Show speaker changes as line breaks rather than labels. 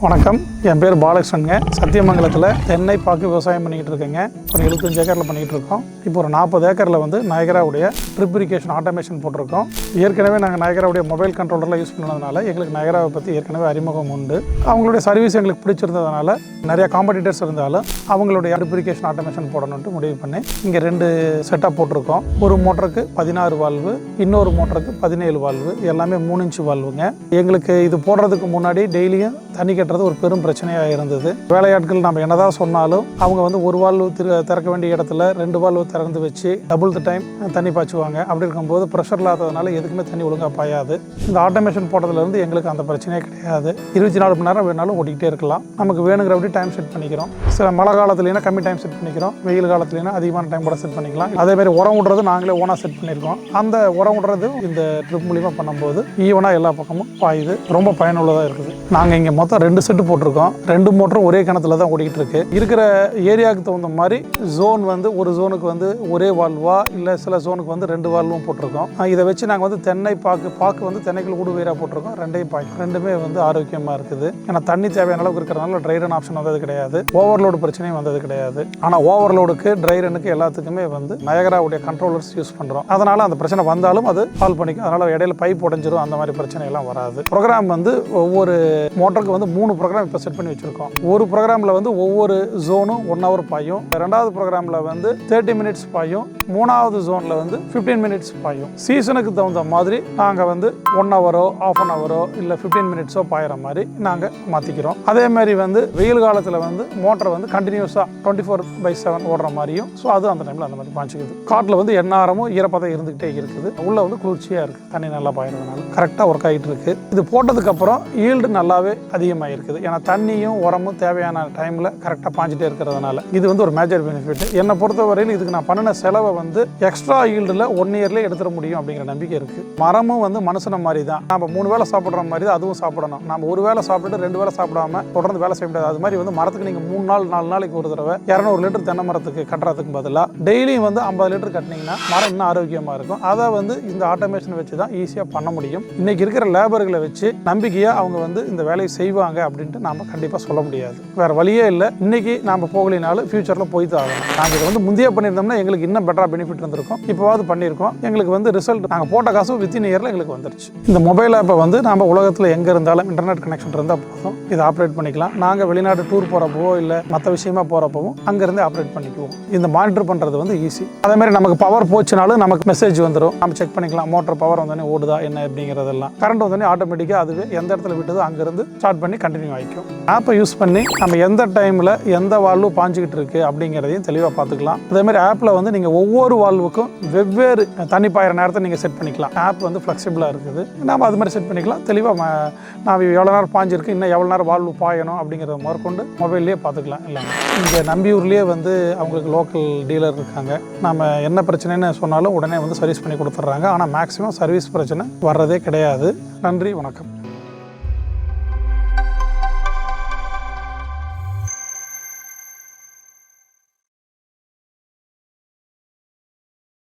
வணக்கம், என் பேர் பாலகிருஷ்ணனுங்க. சத்தியமங்கலத்தில் தென்னை பாக்கு விவசாயம் பண்ணிக்கிட்டு இருக்கேங்க. ஒரு 75 ஏக்கரில் பண்ணிக்கிட்டு இருக்கோம். இப்போ ஒரு 40 ஏக்கரில் வந்து நயகராவுடைய ட்ரிப் இரிகேஷன் ஆட்டோமேஷன் போட்டிருக்கோம். ஏற்கனவே நாங்கள் நயகராவுடைய மொபைல் கண்ட்ரோலரில் யூஸ் பண்ணதுனால எங்களுக்கு நயகராவை பற்றி ஏற்கனவே அறிமுகம் உண்டு. அவங்களுடைய சர்வீஸ் எங்களுக்கு பிடிச்சிருந்ததுனால நிறைய காம்படிட்டர்ஸ் இருந்தாலும் அவங்களுடைய ட்ரிப் இரிகேஷன் ஆட்டோமேஷன் போடணுன்ட்டு முடிவு பண்ணி இங்கே 2 செட்டாக போட்டிருக்கோம். ஒரு மோட்டருக்கு 16 வால்வு, இன்னொரு மோட்டருக்கு 17 வால்வு, எல்லாமே 3 இன்ச்சு வால்வுங்க. எங்களுக்கு இது போடுறதுக்கு முன்னாடி டெய்லியும் தண்ணி ஒரு பெரும் பிரச்சனையாக இருந்தது. வேலையாட்கள் நம்ம என்னதான் சொன்னாலும் அவங்க வந்து ஒரு வால்வு திறக்க வேண்டிய இடத்துல 2 வால்வு திறந்து வச்சு டபுள் த டைம் தண்ணி பாய்ச்சுவாங்க. அப்படி இருக்கும்போது ப்ரெஷர் இல்லாததுனால எதுக்குமே தண்ணி ஒழுங்காக பாயாது. இந்த ஆட்டோமேஷன் போட்டதுலேருந்து எங்களுக்கு அந்த பிரச்சனையே கிடையாது. 24 மணி நேரம் வேணாலும் ஓடிக்கிட்டே இருக்கலாம். நமக்கு வேணுங்கிறபடி டைம் செட் பண்ணிக்கிறோம். சில மழை காலத்துலேனா கம்மி டைம் செட் பண்ணிக்கிறோம், வெயில் காலத்துலேனா அதிகமான டைம் கூட செட் பண்ணிக்கலாம். அதேமாதிரி உரம் விடுறது நாங்களே ஓனாக செட் பண்ணியிருக்கோம். அந்த உரம் விடுறது இந்த ட்ரிப் மூலிமா பண்ணும்போது ஈவனாக எல்லா பக்கமும் பாயுது. ரொம்ப பயனுள்ளதாக இருக்குது. நாங்கள் இங்கே மொத்தம் 2 செட்டு போட்டிருக்கோம். 2 மோட்டரும் ஒரே கிணத்துல தான் ஓடிக்கிட்டு இருக்கு. இருக்கிற ஏரியாவுக்கு தகுந்த மாதிரி ஜோன் வந்து ஒரு ஜோனுக்கு வந்து ஒரே வால்வா இல்லை சில ஜோனுக்கு வந்து 2 வால்வும் போட்டிருக்கோம். இதை வச்சு நாங்கள் வந்து தென்னை பாக்கு வந்து தென்னைக்குள் ஊடுபயிராக போட்டிருக்கோம். 2 பாய்க்கு 2மே வந்து ஆரோக்கியமாக இருக்குது. ஏன்னா தண்ணி தேவையான அளவுக்கு இருக்கிறதுனால ட்ரை ரன் ஆப்ஷன் வந்தது கிடையாது, ஓவர்லோடு பிரச்சனையும் வந்தது கிடையாது. ஆனால் ஓவர்லோடுக்கு ட்ரை ரனுக்கு எல்லாத்துக்குமே வந்து நயகராவுடைய கண்ட்ரோலர்ஸ் யூஸ் பண்ணுறோம். அதனால அந்த பிரச்சனை வந்தாலும் அது சால்வ் பண்ணிக்கும். அதனால இடையில பைப் உடைஞ்சிரும், அந்த மாதிரி பிரச்சனை எல்லாம் வராது. ப்ரோக்ராம் வந்து ஒவ்வொரு மோட்டருக்கு வந்து 3 ப்ரோக்ராம் இப்போ செட் பண்ணி வச்சிருக்கோம். ஒரு ப்ரோக்ராமில் வந்து ஒவ்வொரு ஜோனும் 1 hour பாயும். 2வது ப்ரோக்ராமில் வந்து 30 minutes பாயும். 3வது ஜோனில் வந்து 15 minutes பாயும். சீசனுக்கு தகுந்த மாதிரி நாங்கள் வந்து 1 hour, ½ an hour இல்லை 15 minutes பாயிற மாதிரி நாங்கள் மாற்றிக்கிறோம். அதே மாதிரி வந்து வெயில் காலத்தில் வந்து மோட்டரை வந்து கண்டினியூஸாக 24/7 ஓடுற மாதிரியும், ஸோ அது அந்த டைமில் அந்த மாதிரி பாய்ச்சிக்குது. காட்டில் வந்து எந்நேரமும் ஈரப்பதம் இருந்துகிட்டே இருக்குது. உள்ள வந்து குளிர்ச்சியாக இருக்குது, தண்ணி நல்லா பாயிறதுனால கரெக்டாக ஒர்க் ஆகிட்டு இருக்கு. இது போட்டதுக்கப்புறம் ஈல்டு நல்லாவே அதிகமாக இருக்குது. ஏன்னா தண்ணியும் உரமும் தேவையான டைமில் கரெக்டாக பாஞ்சிட்டே இருக்கிறதுனால இது வந்து ஒரு மேஜர் பெனிஃபிட். என்னை பொறுத்தவரையில் இதுக்கு நான் பண்ணின செலவை வந்து எக்ஸ்ட்ரா ஈல்டில் 1 yearலேயே எடுத்துட முடியும் அப்படிங்கிற நம்பிக்கை இருக்குது. மரமும் வந்து மனுஷனை மாதிரி தான். நம்ம 3 வேளை சாப்பிட்ற மாதிரி தான் அதுவும் சாப்பிடணும். நம்ம ஒரு வேளை சாப்பிட்டு 2 வேளை சாப்பிடாம தொடர்ந்து வேலை செய்ய முடியாது. அது மாதிரி வந்து மரத்துக்கு நீங்கள் 3 நாள் 4 நாளைக்கு ஒரு தடவை 200 லிட்டர் தென்னை மரத்துக்கு கட்டுறதுக்கு பதிலாக டெய்லியும் வந்து 50 லிட்டர் கட்டினீங்கன்னா மரம் இன்னும் ஆரோக்கியமாக இருக்கும். அதை வந்து இந்த ஆட்டோமேஷன் வச்சு தான் ஈஸியாக பண்ண முடியும். இன்னைக்கு இருக்கிற லேபர்களை வச்சு நம்பிக்கையாக அவங்க வந்து இந்த வேலையை செய்வாங்க அப்படின்ட்டு நாம் கண்டிப்பாக சொல்ல முடியாது. வேறு வழியே இல்லை. இன்றைக்கி நாம் போகலினாலும் ஃபியூச்சரில் போய் தான் ஆகணும். நாங்கள் இதை வந்து முந்தைய பண்ணியிருந்தோம்னா எங்களுக்கு இன்னும் பெட்டராக பெனிஃபிட் இருந்திருக்கும். இப்போவாது பண்ணியிருக்கோம். எங்களுக்கு வந்து ரிசல்ட் நாங்கள் போட்ட காசும் வித்தின் இயரில் எங்களுக்கு வந்துருச்சு. இந்த மொபைல் ஆப்பை வந்து நாம் உலகத்தில் எங்கே இருந்தாலும் இன்டர்நெட் கனெக்ஷன் இருந்தால் போதும், இதை ஆப்ரேட் பண்ணிக்கலாம். நாங்கள் வெளிநாட்டு டூர் போகிறப்போ இல்லை மற்ற விஷயமா போகிறப்பவும் அங்கேருந்து ஆப்ரேட் பண்ணிக்குவோம். இந்த மானிட்டர் பண்ணுறது வந்து ஈஸி. அதேமாதிரி நமக்கு பவர் போச்சுனாலும் நமக்கு மெசேஜ் வந்துடும், நம்ம செக் பண்ணிக்கலாம். மோட்டர் பவர் வந்தோடனே ஓடுதா என்ன அப்படிங்கிறதெல்லாம். கரண்ட் வந்தோடனே ஆட்டோமேட்டிக்காக அதுவே எந்த இடத்துல விட்டதோ அங்கேருந்து ஸ்டார்ட் பண்ணி கண்டினியூ ஆகிக்கும். ஆப்பை யூஸ் பண்ணி நம்ம எந்த டைமில் எந்த வால்வு பாஞ்சிக்கிட்டு இருக்குது அப்படிங்கிறதையும் தெளிவாக பார்த்துக்கலாம். அதேமாதிரி ஆப்பில் வந்து நீங்கள் ஒவ்வொரு வால்வுக்கும் வெவ்வேறு தண்ணி பாயிற நேரத்தை நீங்கள் செட் பண்ணிக்கலாம். ஆப் வந்து ஃப்ளெக்சிபிளாக இருக்குது. நம்ம அது மாதிரி செட் பண்ணிக்கலாம். தெளிவாக நான் எவ்வளோ நேரம் பாஞ்சிருக்கு, இன்னும் எவ்வளோ நேரம் வால்வு பாயணும் அப்படிங்கிறத முதற்கொண்டு மொபைல்லேயே பார்த்துக்கலாம். இல்லைங்க, இங்கே நம்பியூர்லேயே வந்து அவங்களுக்கு லோக்கல் டீலர் இருக்காங்க. நம்ம என்ன பிரச்சனைன்னு சொன்னாலும் உடனே வந்து சர்வீஸ் பண்ணி கொடுத்துட்றாங்க. ஆனால் மேக்ஸிமம் சர்வீஸ் பிரச்சனை வர்றதே கிடையாது. நன்றி, வணக்கம்.